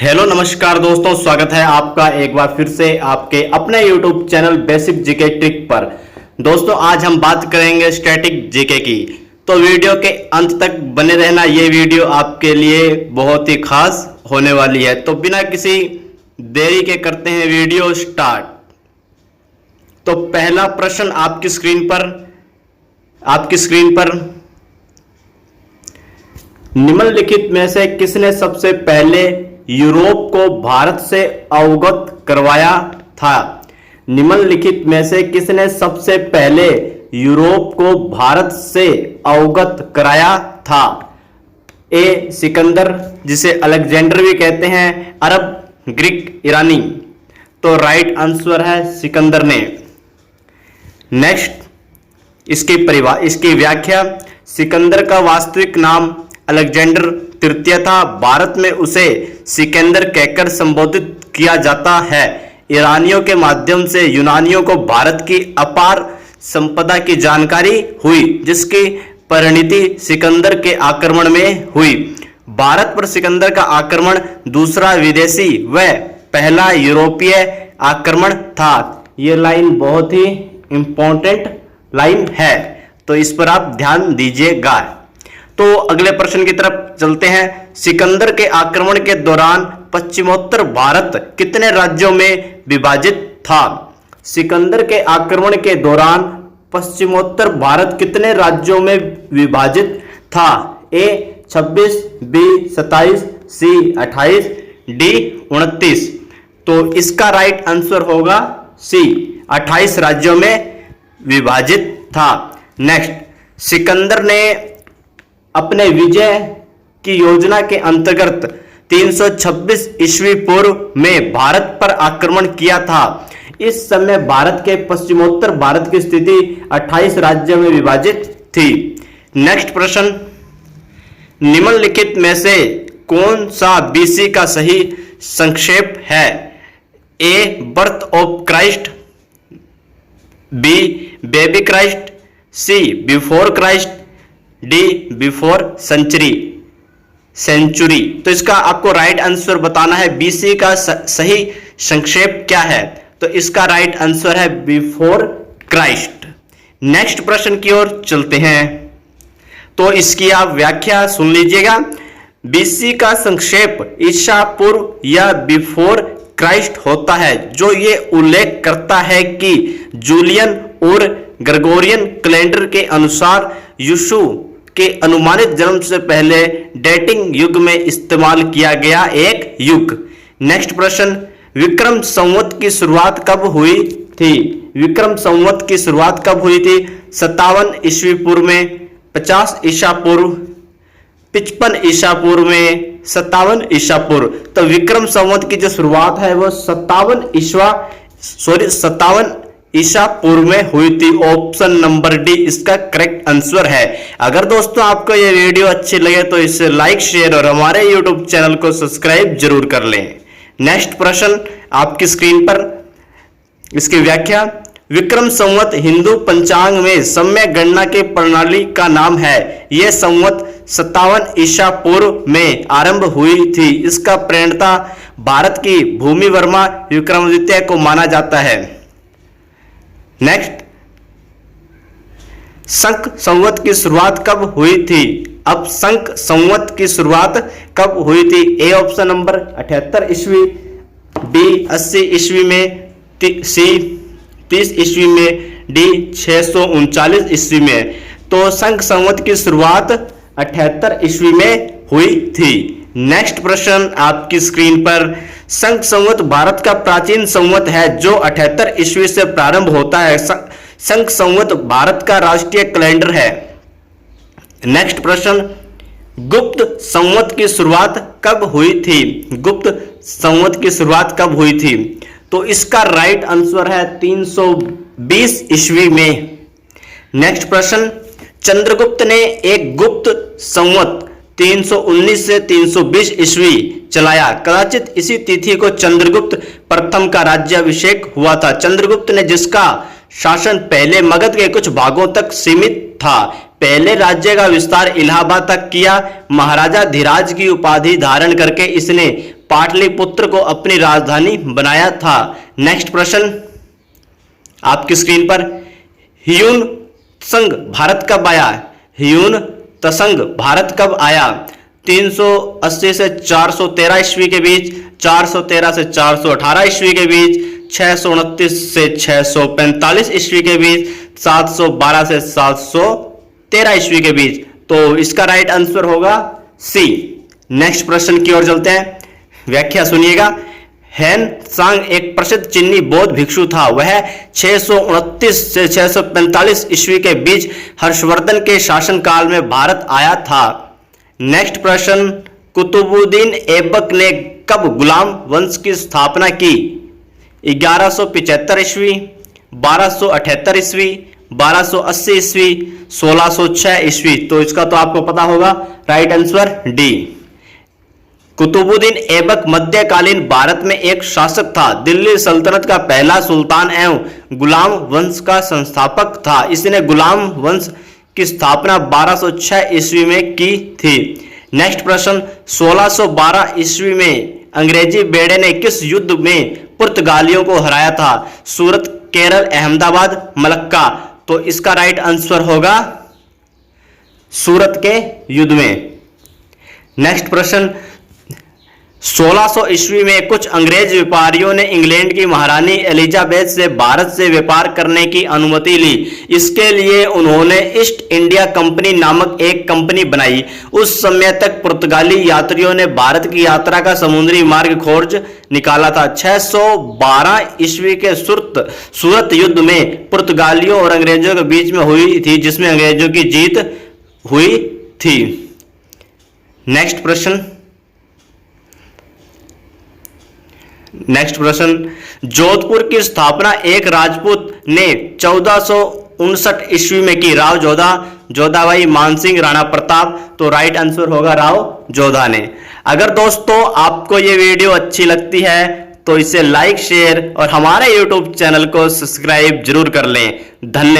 Hello नमस्कार दोस्तों, स्वागत है आपका एक बार फिर से आपके अपने YouTube channel basic GK trick पर। दोस्तों आज हम बात करेंगे स्टैटिक जीके की, तो वीडियो के अंत तक बने रहना। ये वीडियो आपके लिए बहुत ही खास होने वाली है। तो बिना किसी देरी के करते हैं वीडियो स्टार्ट। तो पहला प्रश्न आपकी स्क्रीन पर निम्नलिखित में से किसने सबसे पहले यूरोप को भारत से अवगत करवाया था? निम्नलिखित में से किसने सबसे पहले यूरोप को भारत से अवगत कराया था? ए सिकंदर, जिसे अलेक्जेंडर भी कहते हैं, अरब, ग्रीक, ईरानी। तो राइट आंसर है सिकंदर ने। नेक्स्ट इसकी व्याख्या। सिकंदर का वास्तविक नाम अलेक्जेंडर तृतीय था। भारत में उसे सिकंदर कहकर संबोधित किया जाता है। ईरानियों के माध्यम से यूनानियों को भारत की अपार संपदा की जानकारी हुई, जिसकी परिणति सिकंदर के आक्रमण में हुई। भारत पर सिकंदर का आक्रमण दूसरा विदेशी व पहला यूरोपीय आक्रमण था। यह लाइन बहुत ही इंपॉर्टेंट लाइन है, तो इस पर आप ध्यान दीजिएगा। तो अगले प्रश्न की तरफ चलते हैं। सिकंदर के आक्रमण के दौरान पश्चिमोत्तर भारत कितने राज्यों में विभाजित था? सिकंदर के आक्रमण के दौरान पश्चिमोत्तर भारत कितने राज्यों में विभाजित था? ए 26, बी 27, सी 28, डी 29। तो इसका राइट आंसर होगा सी, 28 राज्यों में विभाजित था। नेक्स्ट, सिकंदर ने अपने विजय की योजना के अंतर्गत 326 ईस्वी पूर्व में भारत पर आक्रमण किया था। इस समय भारत के पश्चिमोत्तर भारत की स्थिति 28 राज्यों में विभाजित थी। नेक्स्ट प्रश्न, निम्नलिखित में से कौन सा बीसी का सही संक्षेप है? A birth of Christ, B baby Christ, C before Christ, D before century. तो इसका आपको राइट आंसर बताना है। बीसी का सही संक्षेप क्या है? तो इसका राइट आंसर है बिफोर क्राइस्ट। नेक्स्ट प्रश्न की ओर चलते हैं, तो इसकी आप व्याख्या सुन लीजिएगा। बीसी का संक्षेप ईसा पूर्व या बिफोर क्राइस्ट होता है, जो ये उल्लेख करता है कि जूलियन और ग्रेगोरियन कैलेंडर के अनुसार यीशु के अनुमानित जन्म से पहले डेटिंग युग में इस्तेमाल किया गया एक युग। नेक्स्ट प्रश्न, विक्रम संवत की शुरुआत कब हुई थी? विक्रम संवत की शुरुआत कब हुई थी? 57 ईस्वी पूर्व में, 50 ईसा पूर्व, 55 ईसा पूर्व में, 57 ईसा पूर्व। तो विक्रम संवत की जो शुरुआत है वो 57 ईसा पूर्व में हुई थी। ऑप्शन नंबर डी इसका करेक्ट आंसर है। अगर दोस्तों आपको ये वीडियो अच्छी लगे तो इसे लाइक, शेयर और हमारे यूट्यूब चैनल को सब्सक्राइब जरूर कर लें। नेक्स्ट प्रश्न आपकी स्क्रीन पर, इसकी व्याख्या। विक्रम संवत हिंदू पंचांग में सम्य गणना के प्रणाली का नाम है। यह संवत 57 ईसा पूर्व में आरंभ हुई थी। इसका प्रणेता भारत की भूमि वर्मा विक्रमादित्य को माना जाता है। नेक्स्ट, शंख संवत की शुरुआत कब हुई थी? अब शंख संवत की शुरुआत कब हुई थी? ए ऑप्शन नंबर 78 ईस्वी, बी 80 ईस्वी में, सी 30 ईस्वी में, डी 639 ईस्वी में। तो शंख संवत की शुरुआत 78 ईस्वी में हुई थी। नेक्स्ट प्रश्न आपकी स्क्रीन पर, शंख संवत भारत का प्राचीन संवत है जो 78 ईस्वी से प्रारंभ होता है। शंख संवत भारत का राष्ट्रीय कैलेंडर है। नेक्स्ट प्रश्न, गुप्त संवत की शुरुआत कब हुई थी? गुप्त संवत की शुरुआत कब हुई थी? तो इसका राइट आंसर है 320 ईस्वी में। नेक्स्ट प्रश्न, चंद्रगुप्त ने एक गुप्त संवत 319 से 320 ईस्वी चलाया। कदाचित इसी तिथि को चंद्रगुप्त प्रथम का राज्याभिषेक हुआ था। चंद्रगुप्त ने, जिसका शासन पहले मगध के कुछ भागों तक सीमित था, पहले राज्य का विस्तार इलाहाबाद तक किया। महाराजा धीराज की उपाधि धारण करके इसने पाटलिपुत्र को अपनी राजधानी बनाया था? नेक्स्ट प्रश्न आपकी स्क्रीन पर, ह्यून त्संग भारत कब आया? ह्यून त्संग भारत कब आया? 380 से 413 ईस्वी के बीच, 413 से 418 ईस्वी के बीच, 629 से 645 ईस्वी के बीच, 712 से 713 ईस्वी के बीच। तो इसका राइट आंसर होगा सी। नेक्स्ट प्रश्न की ओर चलते हैं, व्याख्या सुनिएगा। हेन त्सांग एक प्रसिद्ध चीनी बौद्ध भिक्षु था। वह 629 से 645 ईस्वी के बीच हर्षवर्धन के शासनकाल में भारत आया था। नेक्स्ट प्रश्न, कुतुबुद्दीन ऐबक ने कब गुलाम वंश की स्थापना की? 1175 ईस्वी, 1278 ईस्वी, 1280 ईस्वी, 1606 ईस्वी। तो इसका तो आपको पता होगा, right answer D. Qutubuddin Aibak मध्यकालीन भारत में एक शासक था। दिल्ली सल्तनत का पहला सुल्तान एवं गुलाम वंश का संस्थापक था। इसने गुलाम वंश की स्थापना 1206 ईस्वी में की थी। नेक्स्ट प्रश्न, 1612 ईस्वी में अंग्रेजी बेड़े ने किस युद्ध में पुर्तगालियों को हराया था? सूरत, केरल, अहमदाबाद, मलक्का। तो इसका राइट आंसर होगा सूरत के युद्ध में। नेक्स्ट प्रश्न, 1600 ईस्वी में कुछ अंग्रेज व्यापारियों ने इंग्लैंड की महारानी एलिजाबेथ से भारत से व्यापार करने की अनुमति ली। इसके लिए उन्होंने ईस्ट इंडिया कंपनी नामक एक कंपनी बनाई। उस समय तक पुर्तगाली यात्रियों ने भारत की यात्रा का समुद्री मार्ग खोज निकाला था। 612 ईस्वी के सूरत युद्ध में पुर्तगालियों और अंग्रेजों के बीच में हुई थी, जिसमें अंग्रेजों की जीत हुई थी। नेक्स्ट प्रश्न, जोधपुर की स्थापना एक राजपूत ने 1459 ईस्वी में की। राव जोधा, जोधाबाई, मानसिंह, राणा प्रताप। तो राइट आंसर होगा राव जोधा ने। अगर दोस्तों आपको ये वीडियो अच्छी लगती है तो इसे लाइक, शेयर और हमारे YouTube चैनल को सब्सक्राइब जरूर कर लें। धन्यवाद।